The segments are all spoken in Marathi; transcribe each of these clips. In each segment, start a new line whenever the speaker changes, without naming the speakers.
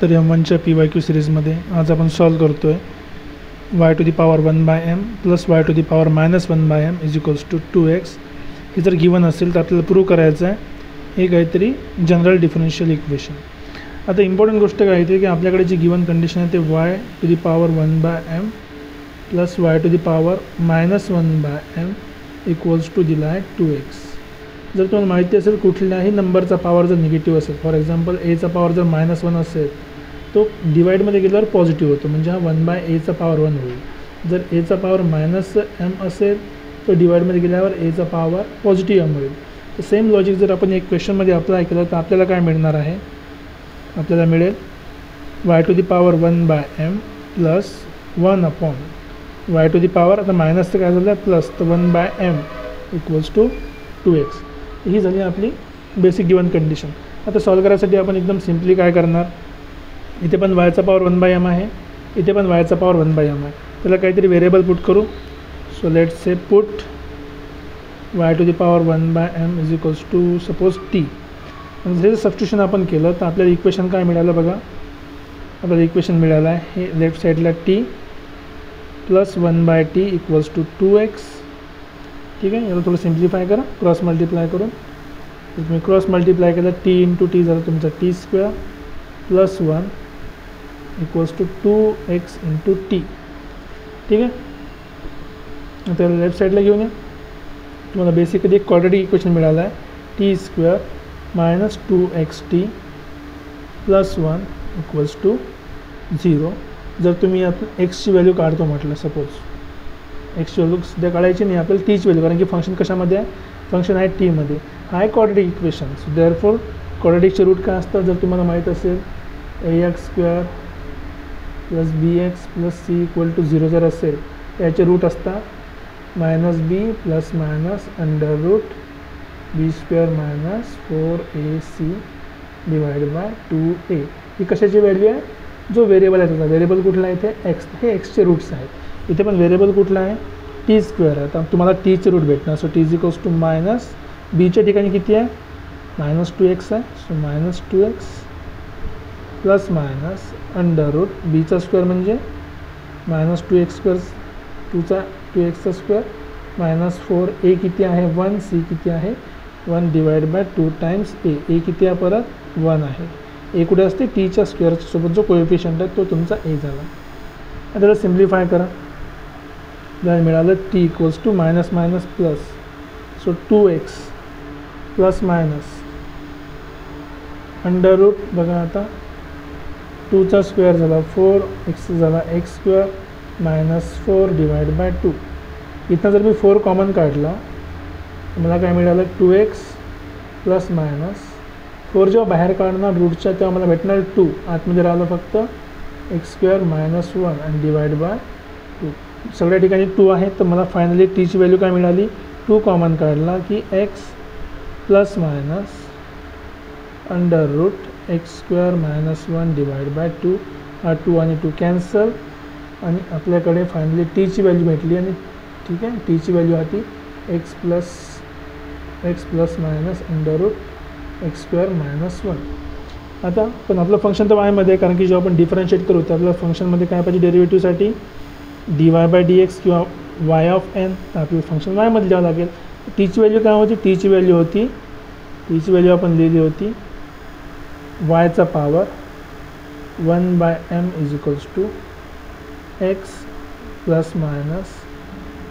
तर M1च्या PYQ सिरीजमध्ये आज आपण सॉल्व करतो आहे y⁴ plus y⁻⁻m is equals to 2x. हे जर गिवन असेल तर आपल्याला प्रूव्ह करायचं आहे हे काहीतरी जनरल डिफरन्शियल इक्वेशन. आता इम्पॉर्टंट गोष्ट काय येते की आपल्याकडे जी गिवन कंडिशन आहे ते y⁴ plus y⁻⁻m equals to दिला आहे 2x. जर तुम्हाला माहिती असेल कुठल्याही नंबरचा पॉवर जर निगेटिव्ह असेल, फॉर एक्झाम्पल एचा पॉवर जर -1 असेल तो डिवाईडमध्ये गेल्यावर पॉझिटिव्ह होतो, म्हणजे हा 1/a⁻1 होईल. जर एचा पॉवर -m असेल तो डिवाईडमध्ये गेल्यावर एचा पॉवर पॉझिटिव्ह m होईल. तर सेम लॉजिक जर आपण एक क्वेश्चनमध्ये अप्लाय केलं तर आपल्याला काय मिळणार आहे, आपल्याला मिळेल y⁴ प्लस 1/y⁴ आता मायनसचं काय झालं प्लस, तर 1/m इक्वल्स टू 2x. ही झाली आपली बेसिक गिवन कंडिशन. आता सॉल्व करायसाठी आपण एकदम सिम्पली काय करणार, इथे पण y⁴ 1/m आहे, इथे पण y⁴ 1/m आहे. त्याला काहीतरी व्हेरिएबल पुट करू. So let's say put y⁴ 1/m is equals to suppose t. म्हणजे हे सबस्टिट्यूशन आपण केलं तर आपल्याला इक्वेशन काय मिळालं बघा, आपल्याला इक्वेशन मिळालं आहे हे लेफ्ट साईडला t plus 1/t equals to 2x. ठीक आहे, याला थोडं सिम्प्लिफाय करा क्रॉस मल्टिप्लाय करून. तुम्ही क्रॉस मल्टिप्लाय केलं t इंटू t झालं तुमचा t² plus 1 equals to 2x into t. ठीक आहे, आता लेफ्ट साईडला घेऊन या. तुम्हाला बेसिकली एक क्वाड्रॅटिक इक्वेशन मिळालं आहे t² minus 2xt plus 1 equals to 0. जर तुम्ही आपण एक्सची व्हॅल्यू काढतो म्हटलं, सपोज एक्सची व्हॅल्यू सध्या काढायची नाही, आपल्याला टीची व्हॅल्यू, कारण की फंक्शन कशामध्ये आहे, फंक्शन आहे टीमध्ये. हा आहे क्वाड्रॅटिक इक्वेशन. सो देअरफॉर क्वाड्रॅटिकचे रूट काय असतात जर तुम्हाला माहीत असेल, ax² plus bx plus c equal to 0 जर असेल याचे रूट असतात -b plus minus √b² minus 4ac divide by 2a. ही कशाची व्हॅल्यू आहे, जो व्हेरिएबल आहे त्याचा. व्हेरिएबल कुठला आहे इथे x, हे एक्सचे रूट्स आहेत. इथे पण व्हेरिएबल कुठला आहे t² आहे. आता तुम्हाला टीचे रूट भेटणार. So t is equals to minus बीच्या ठिकाणी किती आहे -2x आहे. So -2x plus minus √b² म्हणजे -2x², 2x² मायनस 4a किती आहे 1, c किती आहे 1 डिवाइड बाय 2 टाइम्स a. किती आहे परत 1 आहे. ए कुठे असते टीच्या स्क्वेअरसोबत जो कोएफिशियंट आहे तो तुमचा ए झाला. आता त्याला सिम्प्लिफाय करा. त्याला मिळालं t equals to minus minus plus. So 2x plus minus √ बघा आता 2चा स्क्वेअर झाला 4x झाला x² मायनस 4 डिवाइड बाय 2. इथं जर मी 4 कॉमन काढला मला काय मिळालं 2x प्लस मायनस 4 जेव्हा बाहेर काढणार रूटच्या तेव्हा मला भेटणार 2. आतमध्ये राहिलं फक्त x² मायनस 1 आणि डिवाइड बाय 2. सगळ्या ठिकाणी 2 आहे. तर मला फायनली टीची व्हॅल्यू काय मिळाली, 2 कॉमन काढला की x plus minus √x² minus 1 divide by 2. हा 2 आणि 2 कॅन्सल आणि आपल्याकडे फायनली टीची व्हॅल्यू भेटली. आणि ठीक आहे, टीची व्हॅल्यू होती x plus minus √x² minus 1. आता पण आपलं फंक्शन तर वायमध्ये आहे, कारण की जेव्हा आपण डिफरन्शिएट करू तर आपल्या फंक्शनमध्ये काय पाहिजे डेरिव्हेटिव्हसाठी dy/dx किंवा y(n). तर आपलं फंक्शन वायमध्ये लिहावं लागेल. टीची व्हॅल्यू काय होती, टीची व्हॅल्यू आपण लिहिली होती y⁴ 1/m is equals to x plus minus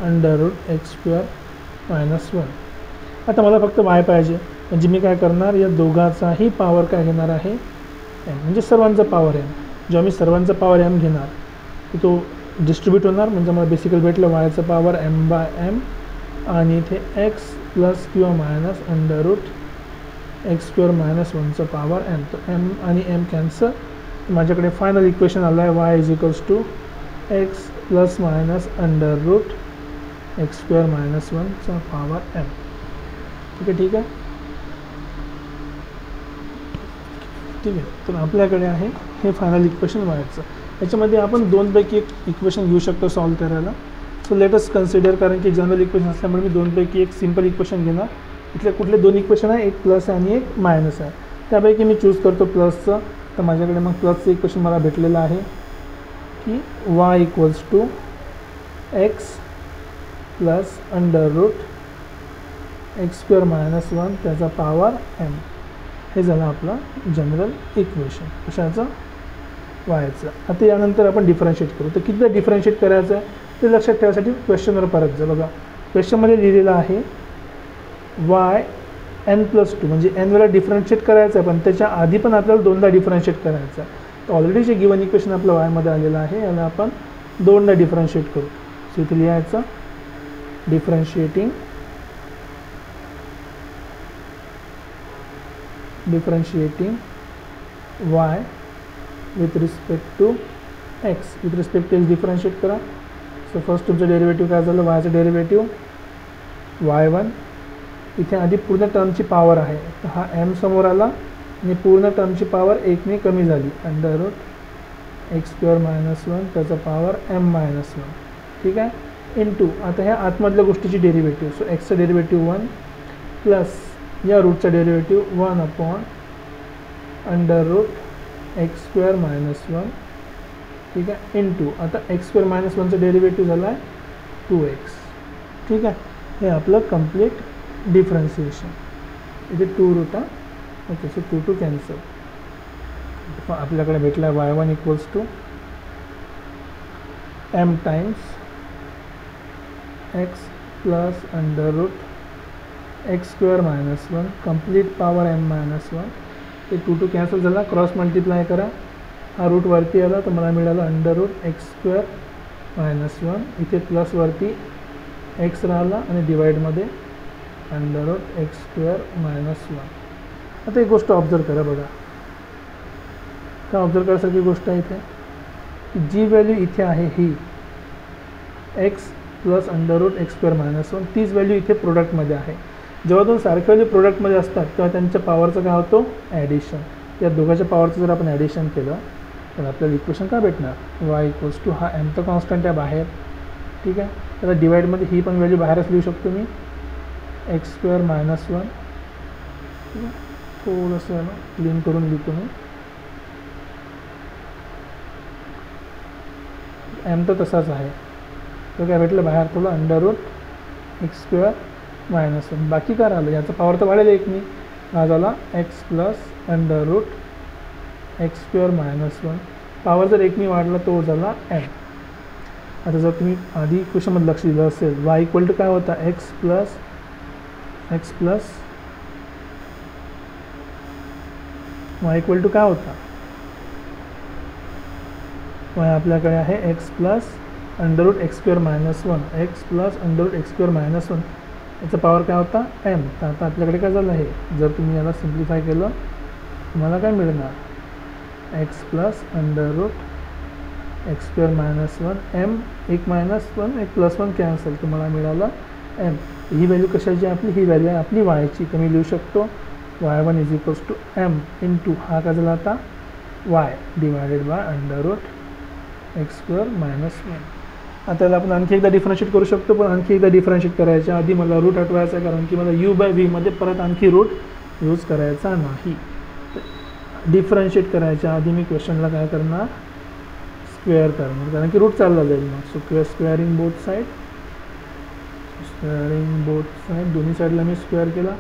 √x² minus 1. आता मला फक्त y पाहिजे, म्हणजे मी काय करणार या दोघाचाही पॉवर काय घेणार आहे m, म्हणजे सर्वांचा पॉवर m. जेव्हा मी सर्वांचा पॉवर m घेणार तर तो डिस्ट्रीब्यूट होणार, म्हणजे मला बेसिकली भेटलं y⁴ m/m आणि इथे x प्लस किंवा मायनस √x² मायनस 1चा पॉवर m. तर m आणि m कॅन्सल. माझ्याकडे फायनल इक्वेशन आलं आहे y is equals to x plus minus √x² minus 1चा पॉवर m. ठीक आहे. तर आपल्याकडे आहे हे फायनल इक्वेशन वायचं. याच्यामध्ये आपण 2 पैकी एक इक्वेशन घेऊ शकतो सॉल्व करायला. सो लेट अस कन्सिडर, कारण की जनरल इक्वेशन असल्यामुळे मी 2 पैकी एक सिंपल इक्वेशन घेणार. इथले कुठले 2 इक्वेशन आहे, एक प्लस आणि एक मायनस आहे. त्यापैकी मी चूज करतो प्लसचं. तर माझ्याकडे मग प्लसचं इक्वेशन मला भेटलेलं आहे की y equals to x plus under root x square minus 1 त्याचा पॉवर m. हे झालं आपलं जनरल इक्वेशन कशाचं, वायचं. आता यानंतर आपण डिफरन्शिएट करू. तर कितीदा डिफरन्शिएट करायचं आहे ते लक्षात ठेवायसाठी क्वेश्चनवर परत जा. बघा क्वेश्चनमध्ये लिहिलेलं आहे y n+2 म्हणजे n वेळा डिफरन्शिएट करायचं आहे, पण त्याच्या आधी पण आपल्याला दोनदा डिफरन्शिएट करायचं आहे. तर ऑलरेडी जे गिवन इक्वेशन आपलं वायमध्ये आलेलं आहे याला आपण दोनदा डिफरन्शिएट करू. सो इथे लिहायचं differentiating y with respect to x. with respect to x differentiate करा. सो फर्स्ट तुमचं डेरिव्हेटिव्ह काय झालं, वायचं डेरिव्हेटिव्ह y1. इथे आधी पूर्ण टर्मची पॉवर आहे, तर हा m समोर आला आणि पूर्ण टर्मची पॉवर 1ने कमी झाली. Under root x square minus 1 त्याचा पॉवर m-1. ठीक आहे. इंटू आता ह्या आतमधल्या गोष्टीची डेरिव्हेटिव्ह. सो एक्सचं डेरिव्हेटिव्ह 1 प्लस या रूटचा derivative 1 upon under root x square minus 1. ठीक आहे. इंटू आता एक्स स्क्वेअर मायनस 1चा डेरिव्हेटिव्ह झाला आहे 2x. ठीक आहे. हे आपलं कम्प्लीट डिफरन्शिएशन. इथे 2 रूट आहे. ओके. So 2 cancel. आपल्याकडे भेटला आहे y1 equals to m times x plus under root x square minus 1 complete power m-1. ते 2 कॅन्सल झाला. क्रॉस मल्टिप्लाय करा. हा रूट वरती आला तर मला मिळालं under root x square minus 1. इथे प्लस वरती एक्स राहिला आणि डिवाईडमध्ये under root x square minus 1. आता एक गोष्ट ऑब्झर्व करा. बघा काय ऑब्झर्व करायसारखी गोष्ट आहे इथे की जी व्हॅल्यू इथे आहे ही x plus under root x square minus 1 तीच व्हॅल्यू इथे प्रोडक्टमध्ये आहे. जेव्हा दोन सारख्या व्हॅल्यू प्रोडक्टमध्ये असतात तेव्हा त्यांच्या पॉवरचं काय होतो, ॲडिशन. या दोघांच्या पॉवरचं जर आपण ॲडिशन केलं तर आपल्याला इक्वेशन काय भेटणार, y इक्वल्स टू हा m तर कॉन्स्टंट आहे बाहेर. ठीक आहे. त्याला डिवाईडमध्ये ही पण व्हॅल्यू बाहेरच लिहू शकतो मी एक्स स्क्वेअर मायनस 1. ठीक आहे. थोडंसं क्लीन करून लिहितो मी. m तर तसाच आहे. तर काय भेटलं बाहेर थोडं under root x square minus 1. बाकी काय राहिलं, याचा पॉवर तर वाढेल एक मी. हा झाला x plus under root x square minus 1. Power जर एकनी वाढला तो झाला m. आता जर तुम्ही आधी इक्वेशनमध्ये लक्ष दिलं असेल y इक्वल टू काय होता x plus y equal to काय होता, y आपल्याकडे आहे x plus under root x square minus 1. X plus under root x square minus 1 याचा पॉवर काय होता m. तर आता आपल्याकडे काय झालं आहे, जर तुम्ही याला सिम्प्लिफाय केलं तुम्हाला काय मिळणार, x plus under root x square minus 1 m. एक मायनस 1 एक प्लस 1 कॅन्सल तुम्हाला मिळालं m. ही व्हॅल्यू कशाची आपली, ही व्हॅल्यू आहे आपली वायची. तर मी लिहू शकतो y1 is equals to m into हा काय झाला आता y divided by under root x square minus 1. आता याला आपण आणखी एकदा डिफरन्शिएट करू शकतो, पण आणखी एकदा डिफरन्शिएट करायच्या आधी मला रूट हटवायचा आहे, कारण की मला u/v मध्ये परत आणखी रूट यूज करायचा नाही. डिफरन्शिएट करायच्या आधी मी क्वेश्चनला काय करणार, स्क्वेअर करणार, कारण की रूट चालला जाईल मग. सो स्क्वेअरिंग बोथ साईड, दोन्ही साईडला मी स्क्वेअर केला,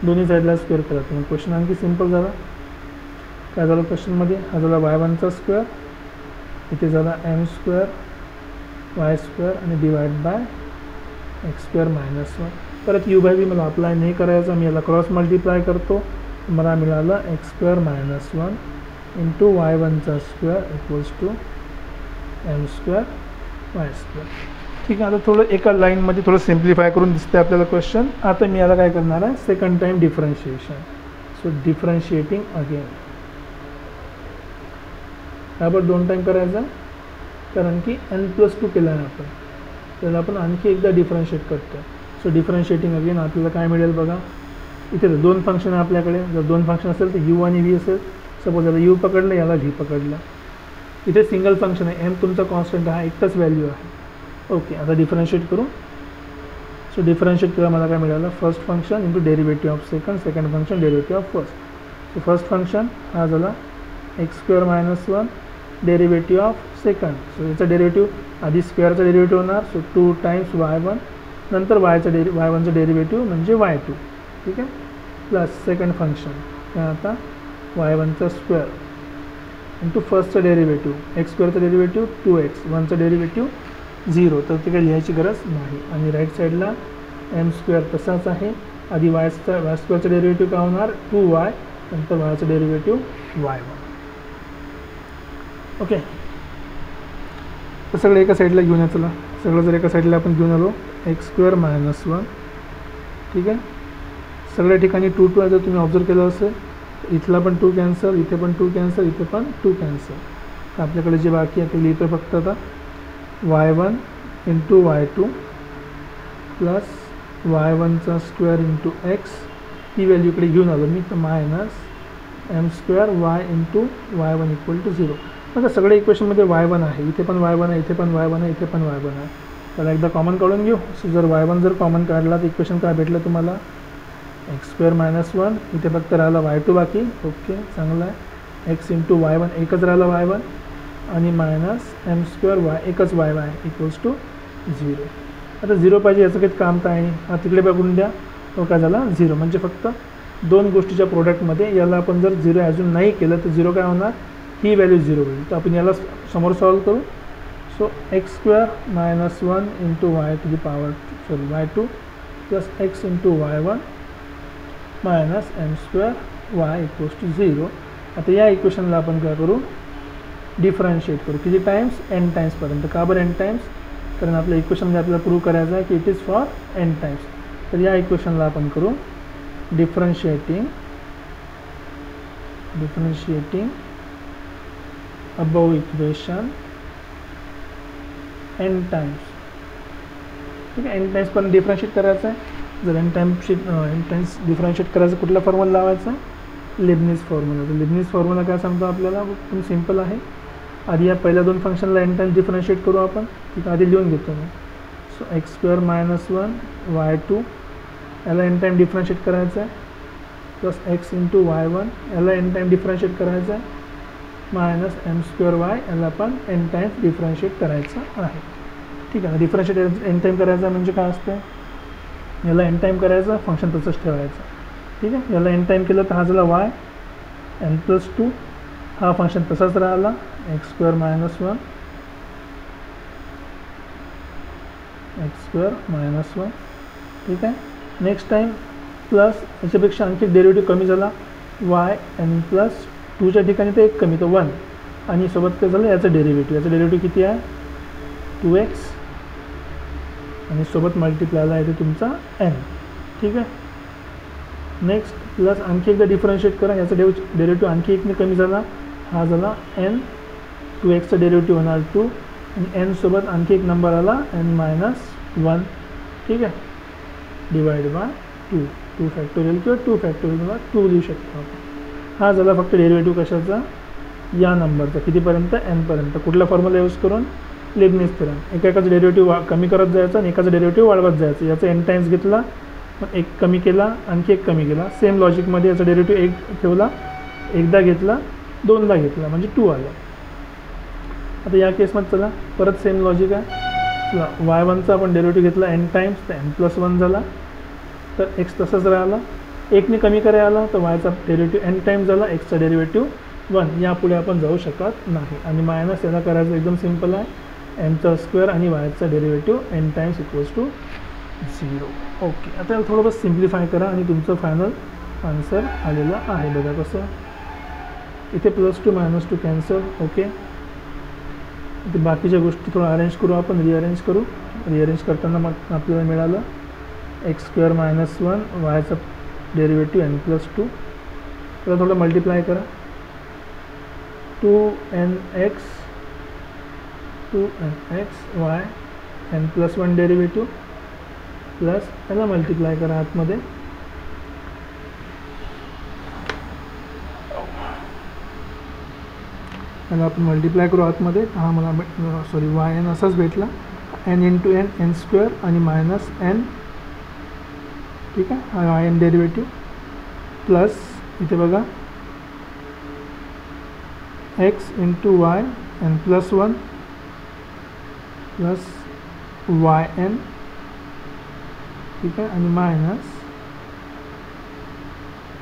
दोन्ही साईडला स्क्वेअर केला. तर मग क्वेश्चन आणखी सिम्पल झाला. काय झालं क्वेश्चनमध्ये, हा झाला y1चा स्क्वेअर, इथे झाला m स्क्वेअर y स्क्वेअर आणि divide by x square minus 1. परत u/v मला अप्लाय नाही करायचा, मी याला क्रॉस मल्टिप्लाय करतो. मला मिळालं एक्स स्क्वेअर मायनस 1 इंटू y1चा square equals to m square y square. ठीक आहे. आता थोडं एका लाईनमध्ये थोडं सिम्प्लिफाय करून दिसतं आपल्याला क्वेश्चन. आता मी याला काय करणार आहे, second time differentiation. So differentiating again, यावर 2 टाईम करायचा कारण की n+2 केलं आहे आपण, त्याला आपण आणखी एकदा डिफरन्शिएट करतो. सो डिफरन्शिएटिंग अगेन आपल्याला काय मिळेल बघा, इथे 2 फंक्शन आहे आपल्याकडे. जर 2 फंक्शन असेल तर u आणि v असेल. सपोज याला u पकडलं, याला v पकडलं. इथे सिंगल फंक्शन आहे, m तुमचा कॉन्स्टंट हा एकच व्हॅल्यू आहे. ओके. आता डिफरन्शिएट करू. सो डिफरन्शिएट केला मला काय मिळालं, first function into derivative of second, second function derivative of first. So first function हा झाला x square minus 1 derivative of second. So याचा डेरिव्हेटिव्ह आधी स्क्वेअरचा डेरिव्हेटिव्ह होणार, सो 2 टाइम्स y1, नंतर y1चं डेरिव्हेटिव्ह म्हणजे y2. ठीक आहे, प्लस सेकंड फंक्शन काय आता y1चा स्क्वेअर इंटू फर्स्टचं डेरिव्हेटिव्ह एक्स स्क्वेअरचं डेरिव्हेटिव्ह 2x, 1चं डेरिव्हेटिव्ह 0, तर ते काही लिहायची गरज नाही. आणि राईट साईडला एम स्क्वेअर तसाच आहे, आधी वाय स्क्वेअरचं डेरिव्हेटिव्ह काय होणार 2y, नंतर वायचं डेरिव्हेटिव्ह y1. ओके, तर सगळं एका साईडला घेऊन या. चला सगळं जर एका साईडला आपण घेऊन आलो, एक्स स्क्वेअर मायनस 1. ठीक आहे, सगळ्या ठिकाणी 2 2 आहे. जर तुम्ही ऑब्झर्व केलं असेल, इथला पण 2 कॅन्सल, इथे पण 2 कॅन्सल, इथे पण 2 कॅन्सल. तर आपल्याकडे जे बाकी आहे ते लिहितो फक्त आता y1 इंटू y2 प्लस y1चा स्क्वेअर इंटू एक्स, ही व्हॅल्यू इकडे घेऊन आलो मी, तर minus m square y into y1 equal to 0. बघा सगळ्या इक्वेशनमध्ये y1 आहे, इथे पण y1 आहे, इथे पण y1 आहे, इथे पण y1 आहे. त्याला एकदा कॉमन काढून घेऊ. सो जर y1 जर कॉमन काढला तर इक्वेशन काय भेटलं तुम्हाला एक्स स्क्वेअर मायनस 1, इथे फक्त राहिला y2 बाकी. ओके, चांगलं आहे. एक्स इंटू y1 एकच राहिला y1, आणि मायनस एम स्क्वेअर वाय एकच y आहे इक्वल्स टू 0. आता 0 पाहिजे, याचं काही काम काय आहे, हा तिकडे बघून द्या. तो काय झाला 0, म्हणजे फक्त दोन गोष्टीच्या प्रोडक्टमध्ये याला आपण जर 0 अजून नाही केलं तर 0 काय होणार, ही व्हॅल्यू 0 होईल. तर आपण याला समोर सॉल्व करू. So x square minus 1 into y to the power y2 plus x into y1 minus m square y equals to 0. आता या इक्वेशनला आपण काय करू, डिफरन्शिएट करू. किती टाइम्स, n टाइम्सपर्यंत. का बरं n टाइम्स, कारण आपल्या इक्वेशनमध्ये आपल्याला प्रूव्ह करायचं आहे की it is for n times. तर या इक्वेशनला आपण करू differentiating above equation n times. ठीक आहे, n टाइम्सपर्यंत डिफरन्शिएट करायचं आहे. जर n टाइम्स डिफरन्शिएट करायचं, कुठला फॉर्म्युला लावायचा, लिबनिझ फॉर्म्युला. तर लिबनिझ फॉर्म्युला काय सांगतो आपल्याला, एकदम सिम्पल आहे. आधी या पहिल्या दोन फंक्शनला n टाइम्स डिफरन्शिएट करू आपण. ठीक आहे, आधी लिहून घेतो मी. So x square minus 1 y2 याला n टाइम डिफरन्शिएट करायचं आहे, प्लस एक्स इंटू y1 याला n टाइम डिफरन्शिएट करायचं आहे, मायनस एम स्क्वेअर वाय याला पण n टाइम्स डिफरन्शिएट करायचं आहे. ठीक आहे, डिफरन्शिएट n टाइम करायचं म्हणजे काय असतं, याला n टाइम करायचं, फंक्शन तसंच ठेवायचं. ठीक आहे, याला n टाइम केलं तर हा झाला y n+2, हा फंक्शन तसाच राहिला x square minus 1 x square minus 1. ठीक आहे, नेक्स्ट टाइम प्लस याच्यापेक्षा आणखी डेरिव्हेटिव्ह कमी झाला, y n+2च्या ठिकाणी तर एक कमी, तर 1, आणि सोबत काय झालं याचं डेरिव्हेटिव्ह किती आहे 2x, आणि सोबत मल्टिप्लायला येते तुमचा n. ठीक आहे, नेक्स्ट प्लस आणखी एकदा डिफरन्शिएट करा, याचा डेरिव्हेटिव्ह आणखी एकने कमी झाला, हा झाला n, 2xचा डेरिव्हेटिव्ह होणार 2, आणि n सोबत आणखी एक नंबर आला n-1. ठीक आहे, डिवाइड बाय 2 फॅक्टोरियल किंवा 2 फॅक्टोरियल किंवा 2 लिहू शकतो आपण. हा झाला फक्त डेरिव्हेटिव्ह कशाचा, या नंबरचा, कितीपर्यंत n पर्यंत. कुठला फॉर्म्युला यूज करून, लिबनिझ थेरम. एकाचं डेरिव्हेटिव्ह कमी करत जायचं आणि एकाचं डेरिव्हेटिव्ह वाढवत जायचं. याचा n टाइम्स घेतला, मग एक कमी केला, आणखी एक कमी केला. सेम लॉजिकमध्ये याचा डेरिव्हेटिव्ह एक ठेवला, एकदा घेतला, दोनदा घेतला, म्हणजे 2 आला. आता या केसमध्ये चला परत सेम लॉजिक आहे. चला y1चा आपण डेरिव्हेटिव्ह घेतला n टाइम्स, तर n+1 झाला, तर x तसंच राहिला. एकने कमी करायला आला तर yचा डेरिव्हेटिव्ह n टाइम्स झाला, xचा डेरिव्हेटिव्ह 1. यापुढे आपण जाऊ शकत नाही. आणि मायनस याला करायचं एकदम सिम्पल आहे, mचा स्क्वेअर आणि yचा derivative n times equals to 0. Okay, आता याला थोडं बस सिम्प्लिफाय करा आणि तुमचं फायनल आन्सर आलेलं आहे. बघा कसं, इथे +2 -2 कॅन्सल. ओके, इथे बाकीच्या गोष्टी थोडं अरेंज करू आपण, रिअरेंज करू. रिअरेंज करताना मग आपल्याला मिळालं एक्स स्क्वेअर मायनस 1 वायचा डेरिव्हेटिव्ह n+2. त्याला थोडं मल्टिप्लाय करा, 2nx y n+1 derivative plus त्याला मल्टिप्लाय करा आतमध्ये, त्याला आपण मल्टिप्लाय करू आतमध्ये. हा मला सॉरी yn असाच भेटला, n इंटू n स्क्वेअर आणि मायनस n. ठीक आहे, हा yn डेरिव्हेटिव्ह प्लस इथे बघा x into y n plus 1 plus y n, ठीक आहे, आणि मायनस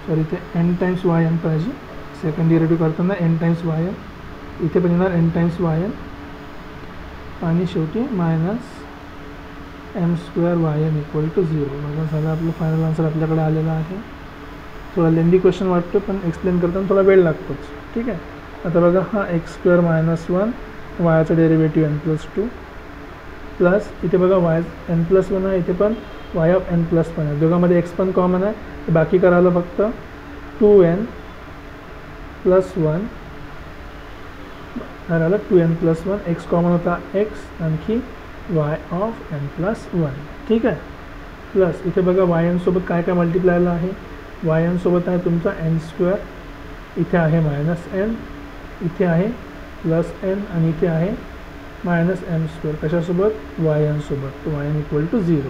सॉरी इथे एन टाइम्स वाय एन पाहिजे, सेकंड डेरिव्हेटिव्ह करताना एन टाइम्स वाय एन, इथे पण येणार एन टाइम्स वाय एन, आणि शेवटी minus m square y n equal to 0. बघा झालं आपलं फायनल आन्सर आपल्याकडे आलेला आहे. थोडा लेंदी क्वेश्चन वाटतो पण एक्सप्लेन करताना थोडा वेळ लागतोच, ठीक आहे. आता बघा हा एक्स स्क्वेअर मायनस 1 वायचा डेरिव्हेटिव्ह एन प्लस 2 प्लस इथे बघा वाय एन प्लस 1 आहे, इथे पण वाय ऑफ एन प्लस 1 आहे, दोघांमध्ये एक्स पण कॉमन आहे, तर बाकी करायला फक्त 2n प्लस 1 राहिलं 2n प्लस 1, एक्स कॉमन होता एक्स, आणखी वाय ऑफ एन प्लस 1, ठीक आहे. प्लस इथे बघा वाय एन सोबत काय काय मल्टिप्लायला आहे, वाय एन सोबत आहे तुमचा एन स्क्वेअर, इथे आहे मायनस एन, इथे आहे प्लस एन, आणि इथे आहे मायनस एम स्क्वेअर, कशासोबत वाय एन सोबत, तर वाय एन इक्वल टू 0.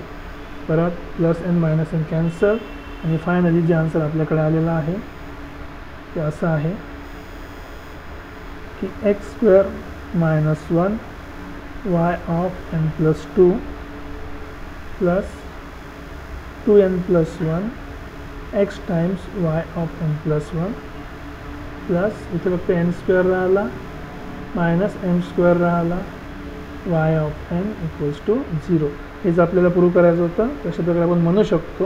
परत plus n minus n cancel, आणि फायनली जे आन्सर आपल्याकडे आलेला आहे ते असं आहे की x square minus 1 y of n plus 2 plus 2n plus 1 x times y of n plus 1 plus इथे फक्त एन स्क्वेअर राहिला मायनस एम स्क्वेअर राहिला y of n equals to 0. हेच आपल्याला प्रूव्ह करायचं होतं. तशा प्रकारे आपण म्हणू शकतो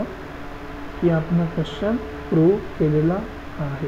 की आपण क्वेश्चन प्रूव्ह केलेला आहे.